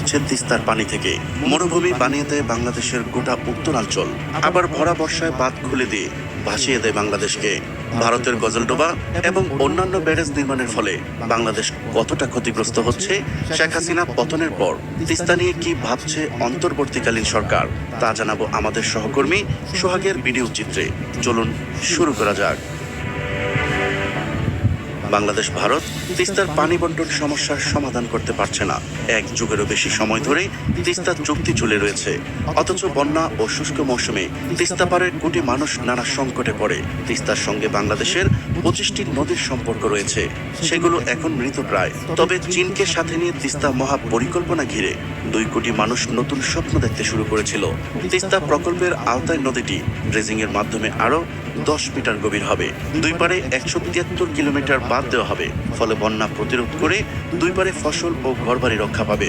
উঠছে তিস্তার পানি থেকে। মরুভূমি বানিয়ে দেয় বাংলাদেশের গোটা উত্তরাঞ্চল, আবার ভরা বর্ষায় বাঁধ খুলে দিয়ে ভাসিয়ে দেয় বাংলাদেশকে। ভারতের গজলডোবা এবং অন্যান্য ব্যারেজ নির্মাণের ফলে বাংলাদেশ কতটা ক্ষতিগ্রস্ত হচ্ছে, শেখ হাসিনা পতনের পর তিস্তা নিয়ে কি ভাবছে অন্তর্বর্তীকালীন সরকার, তা জানাবো আমাদের সহকর্মী সোহাগের ভিডিও চিত্রে। চলুন শুরু করা যাক। বাংলাদেশ ভারত তিস্তার পানি বন্টন সমস্যার সমাধান করতে পারছে না। এক যুগেরও বেশি সময় ধরে তিস্তা চুক্তি চলে রয়েছে, অথচ বন্যা ও শুষ্ক মৌসুমে তিস্তা পাড়ের কোটি মানুষ নানা সংকটে পড়ে। তিস্তার সঙ্গে বাংলাদেশের 25টি নদীর সম্পর্ক রয়েছে, সেগুলো এখন মৃতপ্রায়। তবে চীনকে সাথে নিয়ে তিস্তা মহা পরিকল্পনা ঘিরে 2 কোটি মানুষ নতুন স্বপ্ন দেখতে শুরু করেছিল। তিস্তা প্রকল্পের আওতায় নদীটি ড্রেজিং এর মাধ্যমে আরো 10 মিটার গভীর হবে। দুই পারে 173 কিলোমিটার বাঁধ দেওয়া হবে, ফলে বন্যা প্রতিরোধ করে দুই পারে ফসল ও ঘরবাড়ি রক্ষা পাবে।